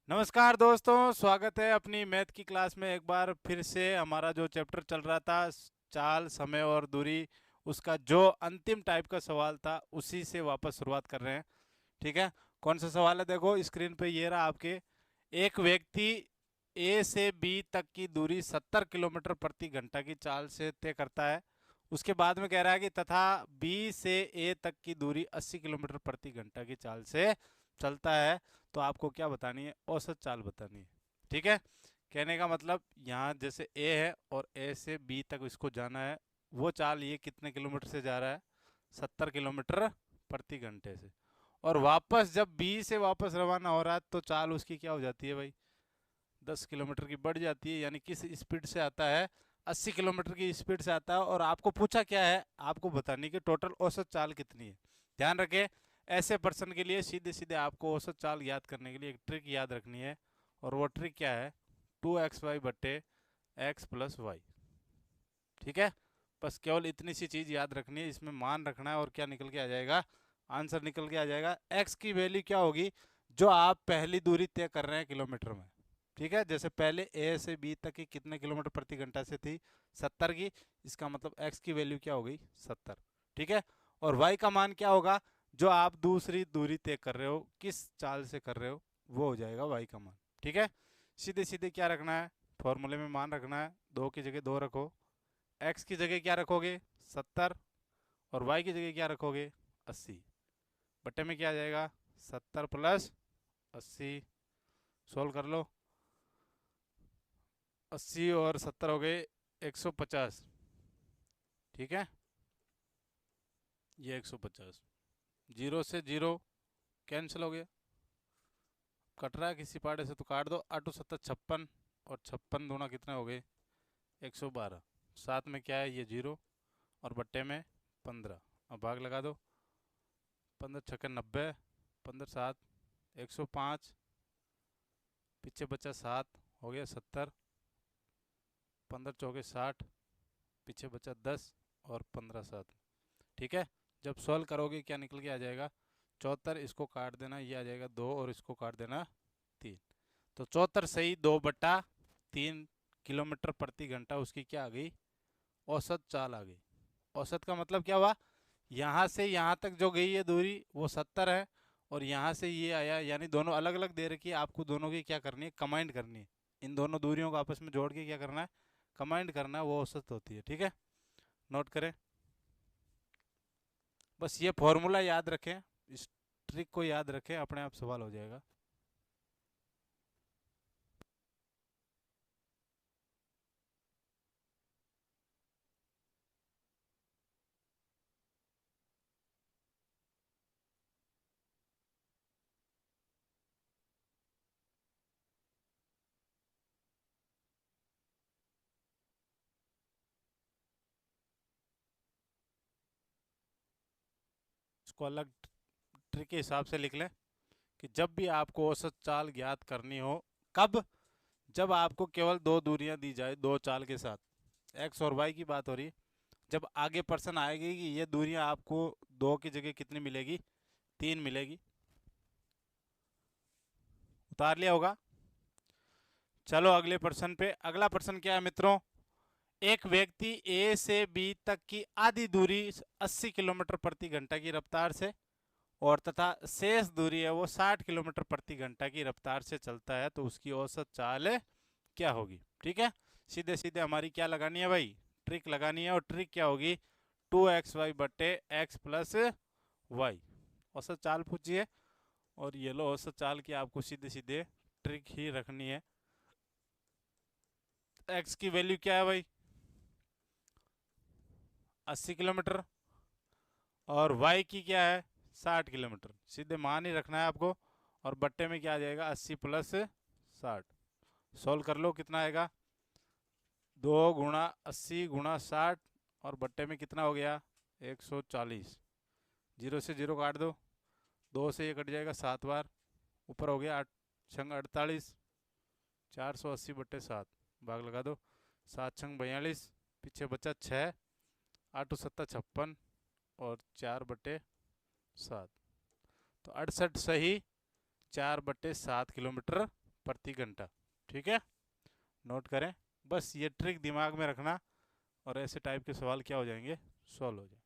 नमस्कार दोस्तों, स्वागत है अपनी मैथ की क्लास में। एक बार फिर से हमारा जो चैप्टर चल रहा था चाल, समय और दूरी, उसका जो अंतिम टाइप का सवाल था उसी से वापस शुरुआत कर रहे हैं। ठीक है, कौन सा सवाल है? देखो स्क्रीन पे ये रहा आपके। एक व्यक्ति ए से बी तक की दूरी 70 किलोमीटर प्रति घंटा की चाल से तय करता है। उसके बाद में कह रहा है कि तथा बी से ए तक की दूरी 80 किलोमीटर प्रति घंटा की चाल से चलता है। तो आपको क्या बतानी है? औसत चाल बतानी है। ठीक है, कहने का मतलब यहाँ जैसे ए है और ए से बी तक इसको जाना है, वो चाल ये कितने किलोमीटर से जा रहा है? 70 किलोमीटर प्रति घंटे से। और वापस जब बी से वापस रवाना हो रहा है तो चाल उसकी क्या हो जाती है भाई? 10 किलोमीटर की बढ़ जाती है। यानी किस स्पीड से आता है? 80 किलोमीटर की स्पीड से आता है। और आपको पूछा क्या है? आपको बतानी कि टोटल औसत चाल कितनी है। ध्यान रखें, ऐसे पर्सन के लिए सीधे सीधे आपको औसत चाल याद करने के लिए एक ट्रिक याद रखनी है। और वो ट्रिक क्या है? 2xy बट्टे एक्स प्लस वाई। ठीक है, बस केवल इतनी सी चीज़ याद रखनी है। इसमें मान रखना है और क्या निकल के आ जाएगा? आंसर निकल के आ जाएगा। एक्स की वैल्यू क्या होगी? जो आप पहली दूरी तय कर रहे हैं किलोमीटर में। ठीक है, जैसे पहले ए से बी तक की कितने किलोमीटर प्रति घंटा से थी? 70 की। इसका मतलब एक्स की वैल्यू क्या हो गई? 70। ठीक है, और वाई का मान क्या होगा? जो आप दूसरी दूरी तय कर रहे हो, किस चाल से कर रहे हो, वो हो जाएगा वाई का मान। ठीक है, सीधे सीधे क्या रखना है? फॉर्मूले में मान रखना है। दो की जगह दो रखो, एक्स की जगह क्या रखोगे? 70, और वाई की जगह क्या रखोगे? 80। बट्टे में क्या आ जाएगा? 70 प्लस 80। सोल्व कर लो। 80 और 70 हो गए 150। ठीक है, ये 150। जीरो से जीरो कैंसिल हो गया, कट रहा है किसी पार्टे से तो काट दो। 8 7 56, और 56 दूना कितने हो गए? 112। साथ में क्या है? ये जीरो, और बट्टे में 15। अब भाग लगा दो। 15 छक्के 90, 15 7 105, पीछे बचा 7, हो गया 70। 15 चौके 60, पीछे बचा 10, और 15 7। ठीक है, जब सॉल्व करोगे क्या निकल के आ जाएगा? 74। इसको काट देना, ये आ जाएगा 2, और इसको काट देना 3। तो 74 सही 2/3 किलोमीटर प्रति घंटा उसकी क्या आ गई? औसत चाल आ गई। औसत का मतलब क्या हुआ? यहाँ से यहाँ तक जो गई है दूरी वो 70 है, और यहाँ से ये आया, यानी दोनों अलग अलग दे रखी है। आपको दोनों की क्या करनी है? कंबाइंड करनी है। इन दोनों दूरियों को आपस में जोड़ के क्या करना है? कंबाइंड करना है, वो औसत होती है। ठीक है, नोट करें। बस ये फॉर्मूला याद रखें, इस ट्रिक को याद रखें, अपने आप सवाल हो जाएगा। इसको अलग ट्रिक के हिसाब से लिख लें कि जब भी आपको औसत चाल ज्ञात करनी हो, कब? जब आपको केवल दो दूरियां दी जाए दो चाल के साथ, एक्स और वाई की बात हो रही है। जब आगे पर्सन आएगी कि ये दूरियां आपको दो की जगह कितनी मिलेगी? 3 मिलेगी। उतार लिया होगा। चलो अगले प्रश्न पे। अगला प्रश्न क्या है मित्रों? एक व्यक्ति ए से बी तक की आधी दूरी 80 किलोमीटर प्रति घंटा की रफ्तार से, और तथा शेष दूरी है वो 60 किलोमीटर प्रति घंटा की रफ्तार से चलता है, तो उसकी औसत चाल क्या होगी? ठीक है, सीधे सीधे हमारी क्या लगानी है भाई? ट्रिक लगानी है। और ट्रिक क्या होगी? 2xy बट्टे एक्स प्लस वाई। औसत चाल पूछिए, और ये लो औसत चाल की आपको सीधे सीधे ट्रिक ही रखनी है। एक्स की वैल्यू क्या है भाई? 80 किलोमीटर। और वाई की क्या है? 60 किलोमीटर। सीधे मान ही रखना है आपको। और बट्टे में क्या आ जाएगा? 80 प्लस 60। सोल्व कर लो, कितना आएगा? 2 × 80 × 60, और बट्टे में कितना हो गया? 140। जीरो से जीरो काट दो, दो से ये कट जाएगा 7 बार, ऊपर हो गया 8 छंग 48, 480/7। भाग लगा दो, 7 छंग 42, पीछे बचा 6, 8 7 56, और 4/7। तो 68 सही 4/7 किलोमीटर प्रति घंटा। ठीक है, नोट करें, बस ये ट्रिक दिमाग में रखना और ऐसे टाइप के सवाल क्या हो जाएंगे, सॉल्व हो जाए।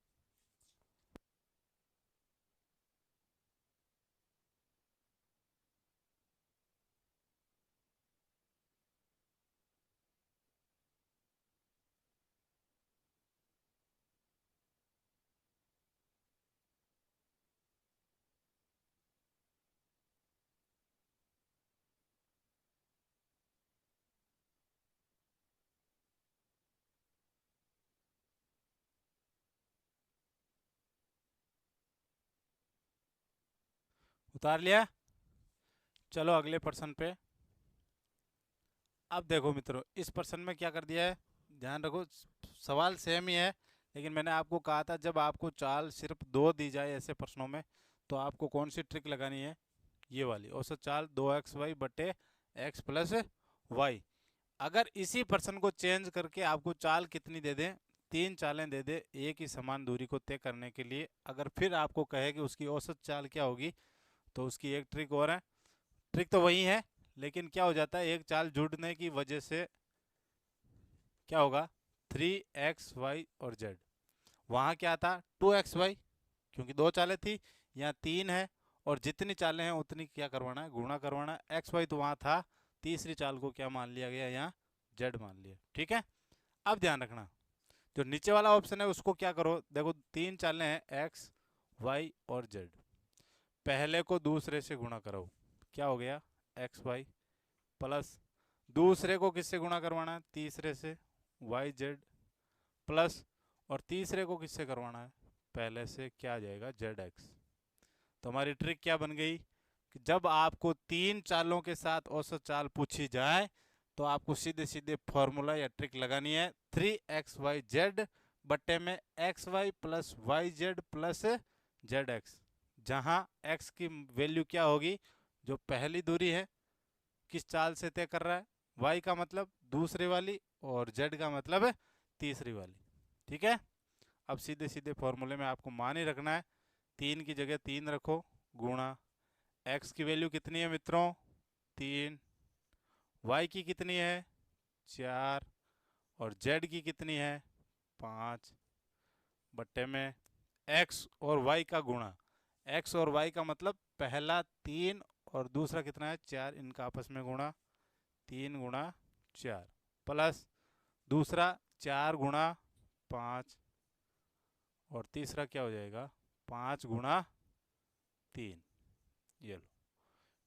उतार लिया, चलो अगले प्रश्न पे। अब देखो मित्रों, इस प्रश्न में क्या कर दिया है, ध्यान रखो, सवाल सेम ही है, लेकिन मैंने आपको कहा था जब आपको चाल सिर्फ दो दी जाए ऐसे प्रश्नों में, तो आपको कौन सी ट्रिक लगानी है, ये वाली औसत चाल 2xy बटे x प्लस वाई। अगर इसी प्रश्न को चेंज करके आपको चाल कितनी दे दें, तीन चालें दे दे एक ही समान दूरी को तय करने के लिए, अगर फिर आपको कहे कि उसकी औसत चाल क्या होगी, तो उसकी एक ट्रिक और है। ट्रिक तो वही है, लेकिन क्या हो जाता है, एक चाल जुड़ने की वजह से क्या होगा, 3xy और z। वहाँ क्या था 2xy, क्योंकि दो चालें थी, यहाँ तीन है, और जितनी चालें हैं उतनी क्या करवाना है, गुणा करवाना है। xy तो वहाँ था, तीसरी चाल को क्या मान लिया गया, यहाँ z मान लिया। ठीक है, अब ध्यान रखना, जो नीचे वाला ऑप्शन है उसको क्या करो, देखो तीन चालें हैं x y और z, पहले को दूसरे से गुणा करो, क्या हो गया एक्स वाई, प्लस दूसरे को किससे गुणा करवाना है, तीसरे से, वाई जेड, प्लस और तीसरे को किससे करवाना है, पहले से, क्या आ जाएगा जेड एक्स। तो हमारी ट्रिक क्या बन गई कि जब आपको तीन चालों के साथ औसत चाल पूछी जाए, तो आपको सीधे सीधे फॉर्मूला या ट्रिक लगानी है, 3xyz बट्टे में xy plus Y Z plus Z X, जहाँ x की वैल्यू क्या होगी, जो पहली दूरी है किस चाल से तय कर रहा है, y का मतलब दूसरे वाली, और z का मतलब है तीसरी वाली। ठीक है, अब सीधे सीधे फॉर्मूले में आपको मान ही रखना है, तीन की जगह तीन रखो, गुणा x की वैल्यू कितनी है मित्रों, तीन, y की कितनी है, चार, और z की कितनी है, पाँच, बट्टे में x और y का गुणा, x और y का मतलब पहला तीन और दूसरा कितना है चार, इनका आपस में गुणा, तीन गुणा चार, प्लस दूसरा चार गुणा पाँच, और तीसरा क्या हो जाएगा, पाँच गुणा तीन। ये लो,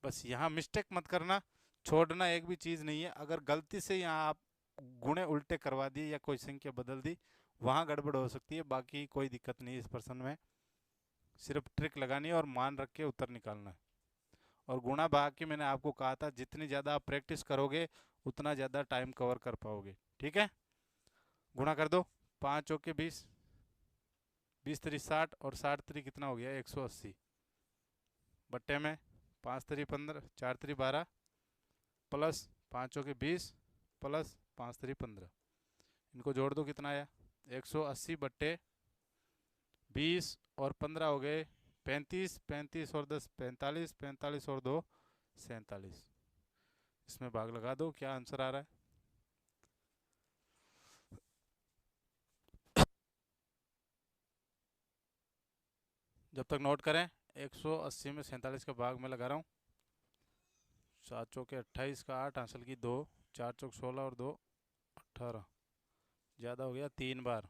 बस यहाँ मिस्टेक मत करना, छोड़ना एक भी चीज़ नहीं है। अगर गलती से यहाँ आप गुणे उल्टे करवा दिए या कोई संख्या बदल दी, वहाँ गड़बड़ हो सकती है, बाकी कोई दिक्कत नहीं इस प्रश्न में, सिर्फ ट्रिक लगानी है और मान रख के उत्तर निकालना है। और गुणा भाग की मैंने आपको कहा था, जितनी ज़्यादा आप प्रैक्टिस करोगे उतना ज़्यादा टाइम कवर कर पाओगे। ठीक है, गुणा कर दो, पाँच चौके 20, 20 3 60, और 60 3 कितना हो गया 180, बट्टे में पाँच 3 15, चार 3 12, प्लस पाँच चौके 20, प्लस पाँच 3 15, इनको जोड़ दो कितना आया 180 बट्टे 20 और 15 हो गए 35, 35 और 10 45, 45 और 2 47, इसमें भाग लगा दो, क्या आंसर आ रहा है, जब तक नोट करें, 180 में 47 का भाग मैं लगा रहा हूँ, सात चौके 28 का 8, हासिल की 2, चार चौक 16 और 2 18, ज़्यादा हो गया तीन बार,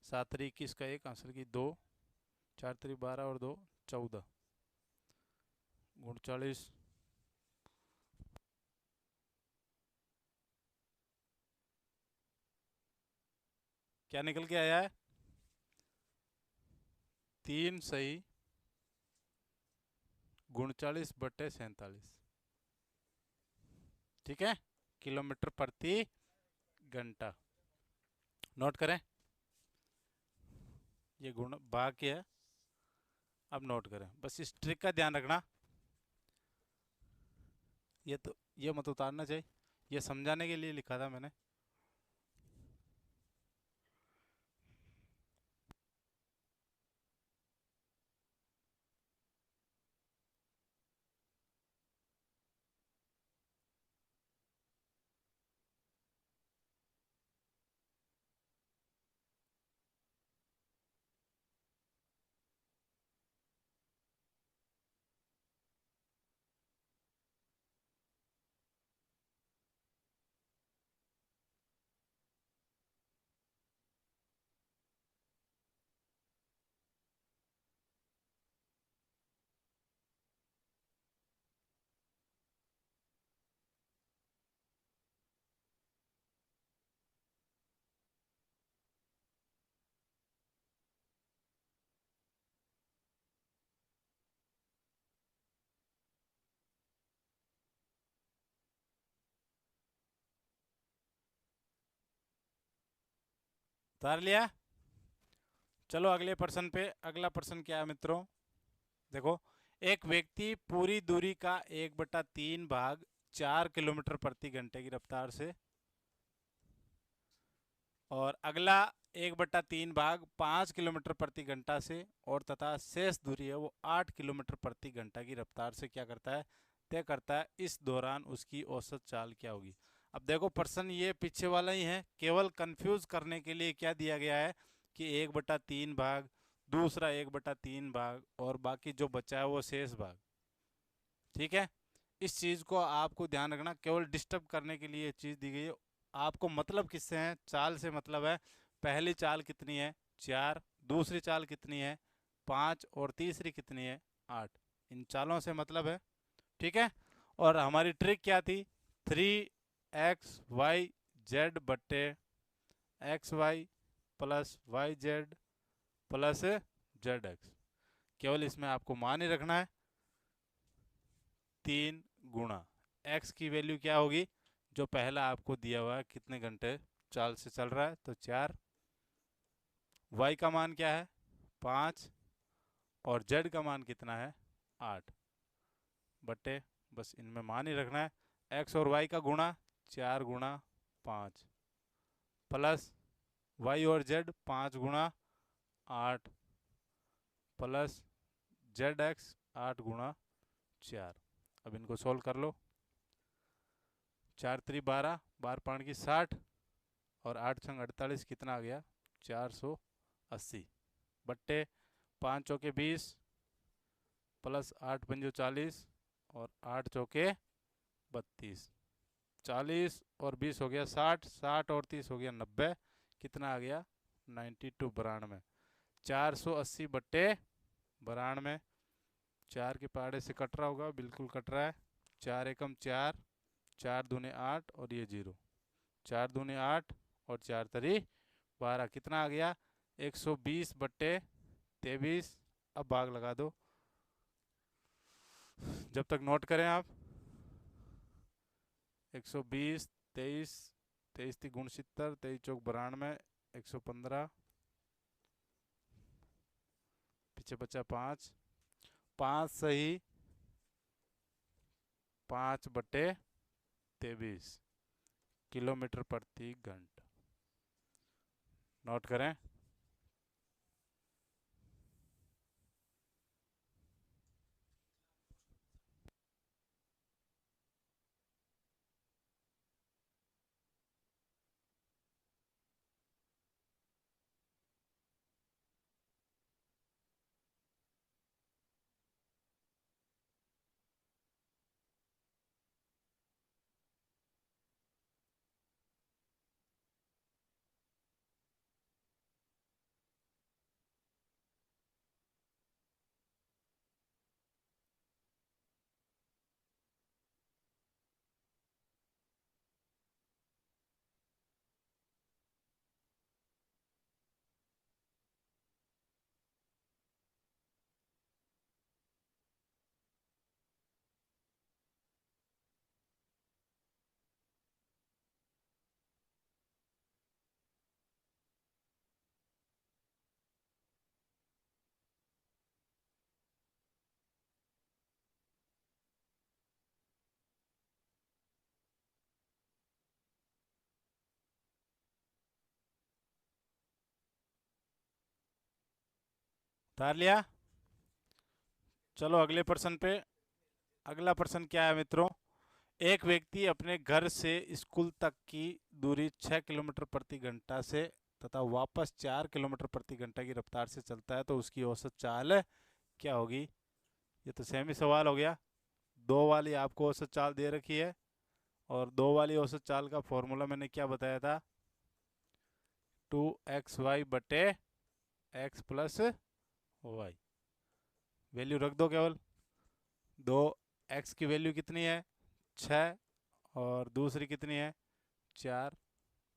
सात तरी 21 का 1, हासिल की 2, चार तरी 12 और 2 14, 39, क्या निकल के आया है, तीन सही 39/47। ठीक है, किलोमीटर प्रति घंटा। नोट करें, ये गुण भाग है, अब नोट करें, बस इस ट्रिक का ध्यान रखना, ये मत उतारना चाहिए, ये समझाने के लिए लिखा था मैंने। उतार लिया। चलो अगले प्रश्न पे। अगला प्रश्न क्या है मित्रों, देखो, एक व्यक्ति पूरी दूरी का 1/3 भाग 4 किलोमीटर प्रति घंटे की रफ्तार से, और अगला 1/3 भाग 5 किलोमीटर प्रति घंटा से, और तथा शेष दूरी है वो 8 किलोमीटर प्रति घंटा की रफ्तार से क्या करता है, तय करता है। इस दौरान उसकी औसत चाल क्या होगी। अब देखो प्रश्न ये पीछे वाला ही है, केवल कंफ्यूज करने के लिए क्या दिया गया है कि 1/3 भाग, दूसरा 1/3 भाग, और बाकी जो बचा है वो शेष भाग। ठीक है, इस चीज को आपको ध्यान रखना, केवल डिस्टर्ब करने के लिए चीज दी गई है। आपको मतलब किससे है, चाल से मतलब है। पहली चाल कितनी है, 4, दूसरी चाल कितनी है, 5, और तीसरी कितनी है, 8। इन चालों से मतलब है। ठीक है, और हमारी ट्रिक क्या थी, 3xyz बट्टे xy plus yz plus zx। केवल इसमें आपको मान ही रखना है 3 गुणा x की वैल्यू क्या होगी, जो पहला आपको दिया हुआ है कितने घंटे चाल से चल रहा है, तो 4। y का मान क्या है, 5, और z का मान कितना है, 8 बट्टे, बस इनमें मान ही रखना है x और y का गुणा, 4 गुणा 5, प्लस y और z 5 गुणा 8, प्लस zx 8 गुणा 4। अब इनको सोल्व कर लो। 4 3 12, 12 5 की 60, और 8 छंग 48, कितना आ गया, 480 बट्टे 5 चौके 20, प्लस 8 पंजो 40, और 8 चौके 32, 40 और 20 हो गया 60, 60 और 30 हो गया 90, कितना आ गया, 92, 92। 480 बट्टे 92, 4 के पहाड़े से कट रहा होगा, बिल्कुल कट रहा है। 4 एकम 4, 4 दूने 8, और ये 0, 4 दूने 8, और 4 तरी 12, कितना आ गया, 120 बट्टे 23। अब भाग लगा दो, जब तक नोट करें आप। 120, 23, 23 ती गुण 70, 23 चौक 92, 115, पीछे बचा 5, 5 सही 5 बट्टे 23 किलोमीटर प्रति घंटा। नोट करें। उतार लिया। चलो अगले प्रश्न पे। अगला प्रश्न क्या है मित्रों, एक व्यक्ति अपने घर से स्कूल तक की दूरी 6 किलोमीटर प्रति घंटा से तथा वापस 4 किलोमीटर प्रति घंटा की रफ्तार से चलता है, तो उसकी औसत चाल क्या होगी। ये तो सेम ही सवाल हो गया। दो वाली आपको औसत चाल दे रखी है, और दो वाली औसत चाल का फॉर्मूला मैंने क्या बताया था, 2xy बटे x प्लस वाई। वैल्यू रख दो केवल। दो x की वैल्यू कितनी है, 6, और दूसरी कितनी है, 4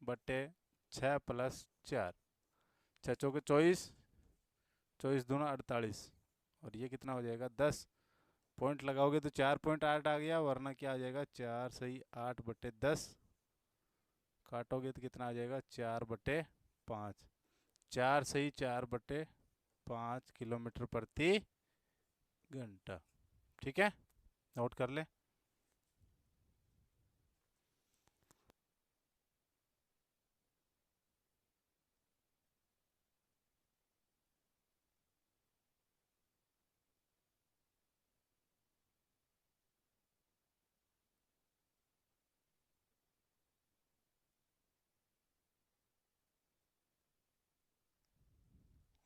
बटे 6 प्लस 4, 6 चौके 24, 24 दूना 48, और ये कितना हो जाएगा 10। पॉइंट लगाओगे तो 4.8 आ गया, वरना क्या आ जाएगा, 4 सही 8 बटे 10, काटोगे तो कितना आ जाएगा, 4 बटे 5। 4 सही 4/5 किलोमीटर प्रति घंटा। ठीक है, नोट कर ले।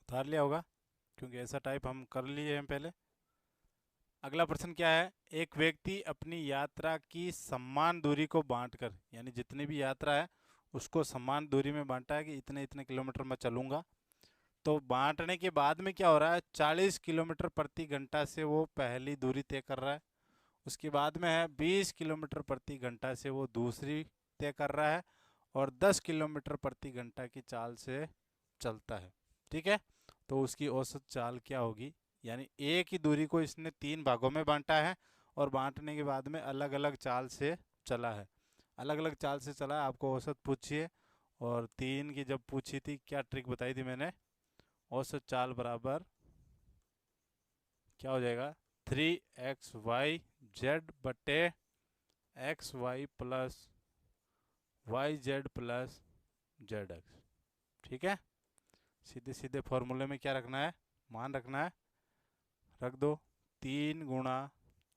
उतार लिया होगा, क्योंकि ऐसा टाइप हम कर लिए हैं पहले। अगला प्रश्न क्या है? एक व्यक्ति अपनी यात्रा की समान दूरी को बांटकर, यानी जितनी भी यात्रा है उसको समान दूरी में बांटा है कि इतने इतने किलोमीटर मैं चलूंगा। तो बांटने के बाद में क्या हो रहा है, 40 किलोमीटर प्रति घंटा से वो पहली दूरी तय कर रहा है। उसके बाद में है 20 किलोमीटर प्रति घंटा से वो दूसरी तय कर रहा है, और 10 किलोमीटर प्रति घंटा की चाल से चलता है। ठीक है, तो उसकी औसत चाल क्या होगी? यानी एक ही दूरी को इसने 3 भागों में बांटा है, और बांटने के बाद में अलग अलग चाल से चला है। अलग अलग चाल से चला है, आपको औसत पूछिए। और 3 की जब पूछी थी, क्या ट्रिक बताई थी मैंने? औसत चाल बराबर क्या हो जाएगा? 3XYZ/XY plus YZ plus ZX। ठीक है, सीधे सीधे फॉर्मूले में क्या रखना है? मान रखना है, रख दो। 3 ×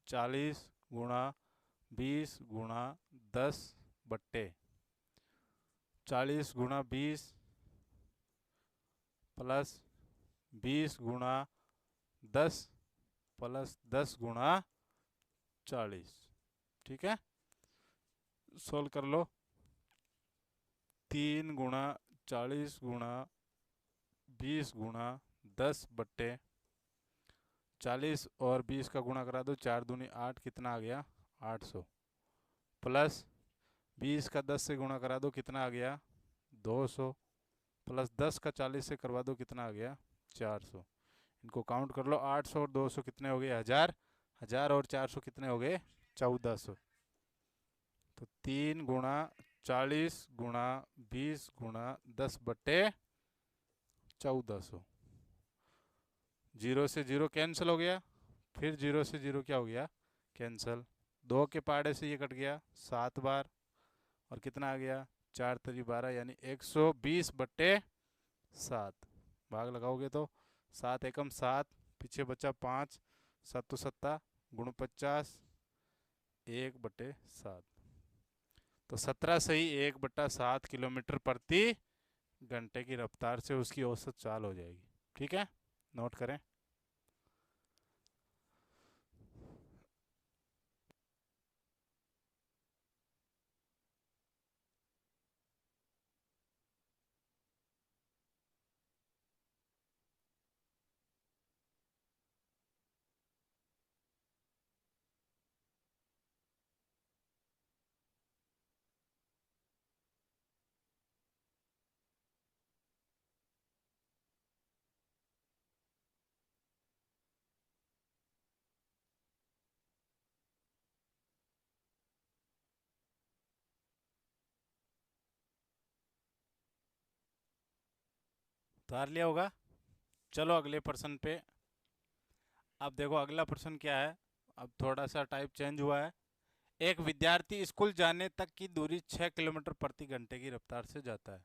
40 × 10 40 × 20 प्लस 20 × 10 प्लस 10 × 40। ठीक है, सोल्व कर लो। 3 × 40 × 10 40 और 20 का गुणा करा दो, 4 दूनी 8, कितना आ गया? 800। प्लस 20 का 10 से गुणा करा दो, कितना आ गया? 200। प्लस 10 का 40 से करवा दो, कितना आ गया? 400। इनको काउंट कर लो, 800 और 200 कितने हो गए? 1000। 1000 और 400 कितने हो गए? 1400। तो 3 × 40 × 20 × 10/1400। जीरो से जीरो कैंसिल हो गया, फिर जीरो से जीरो क्या हो गया? कैंसिल। 2 के पहाड़े से ये कट गया 7 बार, और कितना आ गया? 4×3 = 12, यानी 120/7। भाग लगाओगे तो 7 एकम 7, पीछे बचा 5, 7 सत्ता गुण 50, 1/7। तो 17 सही 1/7 किलोमीटर प्रति घंटे की रफ्तार से उसकी औसत चाल हो जाएगी। ठीक है, नोट करें। उतार लिया होगा। चलो अगले प्रश्न पे। अब देखो अगला प्रश्न क्या है, अब थोड़ा सा टाइप चेंज हुआ है। एक विद्यार्थी स्कूल जाने तक की दूरी 6 किलोमीटर प्रति घंटे की रफ्तार से जाता है,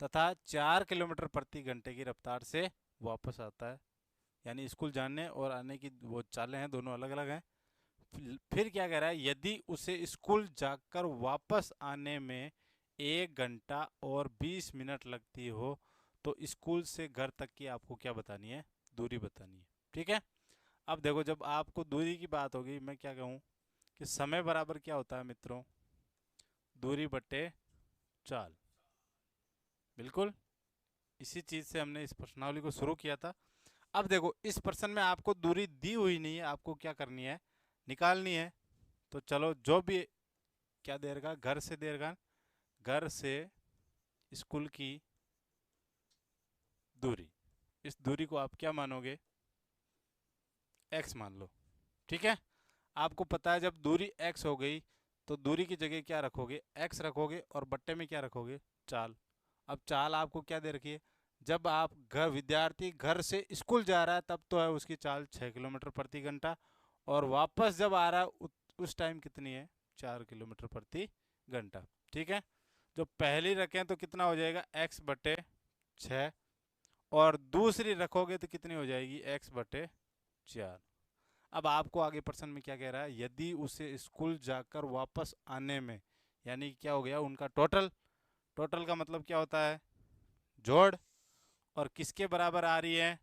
तथा 4 किलोमीटर प्रति घंटे की रफ्तार से वापस आता है। यानी स्कूल जाने और आने की वो चालें हैं, दोनों अलग अलग हैं। फिर क्या कह रहा है, यदि उसे स्कूल जाकर वापस आने में 1 घंटा और 20 मिनट लगती हो, तो स्कूल से घर तक की आपको क्या बतानी है? दूरी बतानी है। ठीक है, अब देखो जब आपको दूरी की बात होगी, मैं क्या कहूँ कि समय बराबर क्या होता है मित्रों? दूरी बटे चाल। बिल्कुल, इसी चीज़ से हमने इस प्रश्नावली को शुरू किया था। अब देखो इस प्रश्न में आपको दूरी दी हुई नहीं है, आपको क्या करनी है? निकालनी है। तो चलो, जो भी क्या देगा, घर से देगा, घर से स्कूल की दूरी, इस दूरी को आप क्या मानोगे? x मान लो। ठीक है, आपको पता है जब दूरी x हो गई तो दूरी की जगह क्या रखोगे? x रखोगे, और बट्टे में क्या रखोगे? चाल। अब चाल आपको क्या दे रखी है? जब आप घर विद्यार्थी घर से स्कूल जा रहा है तब तो है उसकी चाल 6 किलोमीटर प्रति घंटा, और वापस जब आ रहा है उस टाइम कितनी है, 4 किलोमीटर प्रति घंटा। ठीक है, जो पहली रखें तो कितना हो जाएगा, x/6, और दूसरी रखोगे तो कितनी हो जाएगी, x/4। अब आपको आगे प्रश्न में क्या कह रहा है, यदि उसे स्कूल जाकर वापस आने में, यानी क्या हो गया उनका टोटल, टोटल का मतलब क्या होता है, जोड़, और किसके बराबर आ रही है,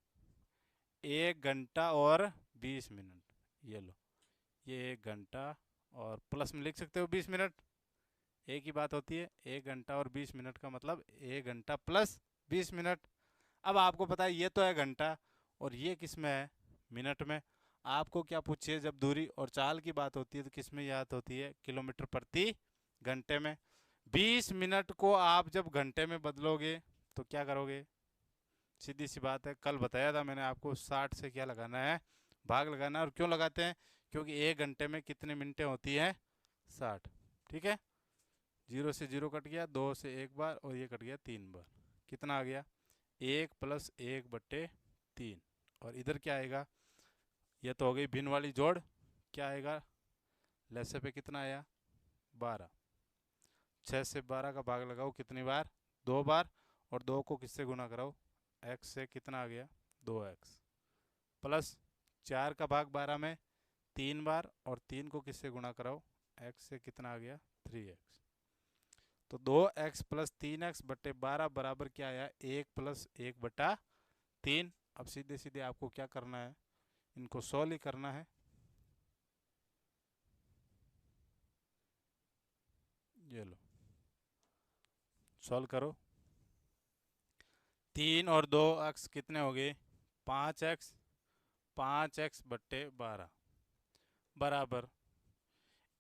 1 घंटा और 20 मिनट। ये लो, ये 1 घंटा और प्लस में लिख सकते हो 20 मिनट, एक ही बात होती है। 1 घंटा और 20 मिनट का मतलब 1 घंटा प्लस 20 मिनट। अब आपको पता है ये तो है घंटा, और ये किस में है, मिनट में। आपको क्या पूछिए, जब दूरी और चाल की बात होती है तो किस में याद होती है, किलोमीटर प्रति घंटे में। 20 मिनट को आप जब घंटे में बदलोगे तो क्या करोगे, सीधी सी बात है, कल बताया था मैंने आपको, 60 से क्या लगाना है, भाग लगाना है। और क्यों लगाते हैं, क्योंकि 1 घंटे में कितने मिनटें होती हैं, 60। ठीक है, 0 से 0 कट गया, 2 से 1 बार, और ये कट गया 3 बार। कितना आ गया, 1+1/3। और इधर क्या आएगा, ये तो हो गई भिन्न वाली जोड़, क्या आएगा, लैसे पे कितना आया, 12। 6 से 12 का भाग लगाओ कितनी बार, 2 बार, और 2 को किससे गुना कराओ, x से, कितना आ गया, 2x, प्लस 4 का भाग 12 में 3 बार, और 3 को किससे गुना कराओ, x से, कितना आ गया, 3x। तो 2x+3x/12 बराबर क्या आया, 1+1/3। अब सीधे सीधे आपको क्या करना है, इनको सॉल्व ही करना है। ये लो, सॉल्व करो। 3 और 2x कितने हो गए, 5x, 5x/12 बराबर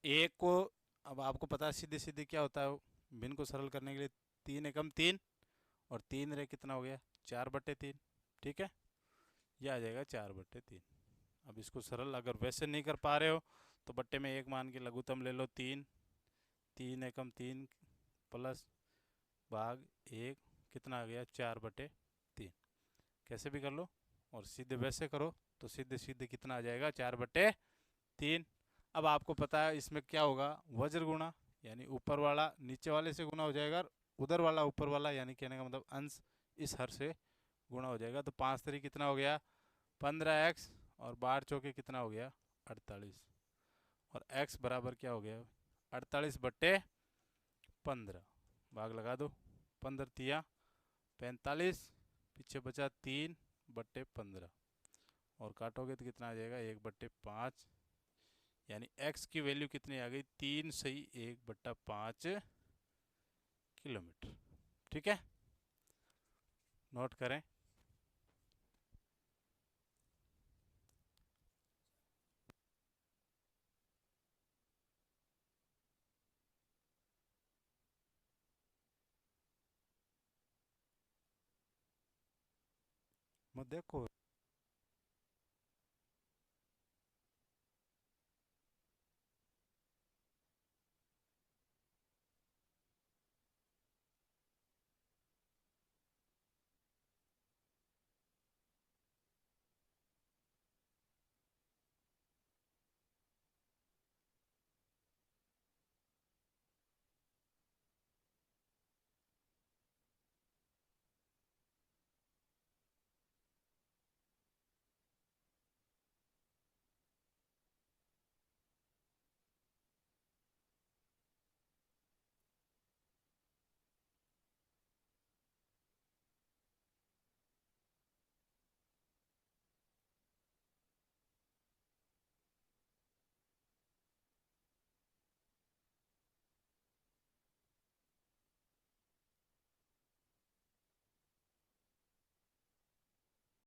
एक को, अब आपको पता है सीधे सीधे क्या होता है, भिन्न को सरल करने के लिए 3 एकम 3, और 3 कितना हो गया, 4/3। ठीक है, यह आ जाएगा 4/3। अब इसको सरल अगर वैसे नहीं कर पा रहे हो तो बट्टे में 1 मान के लघुत्तम ले लो, 3, 3 एकम 3 प्लस भाग 1, कितना आ गया, 4/3। कैसे भी कर लो, और सीधे वैसे करो तो सीधे सीधे कितना आ जाएगा, 4/3। अब आपको पता है इसमें क्या होगा, वज्र गुणा, यानी ऊपर वाला नीचे वाले से गुना हो जाएगा, और उधर वाला ऊपर वाला, यानी कहने का मतलब अंश इस हर से गुणा हो जाएगा। तो 5×3 कितना हो गया, 15x, और 12×4 कितना हो गया, 48। और x बराबर क्या हो गया, 48/15। भाग लगा दो, 15×3=45, पीछे बचा 3/15, और काटोगे तो कितना आ जाएगा, 1/5। यानी x की वैल्यू कितनी आ गई, 3 = 1/5 किलोमीटर। ठीक है, नोट करें। मत देखो।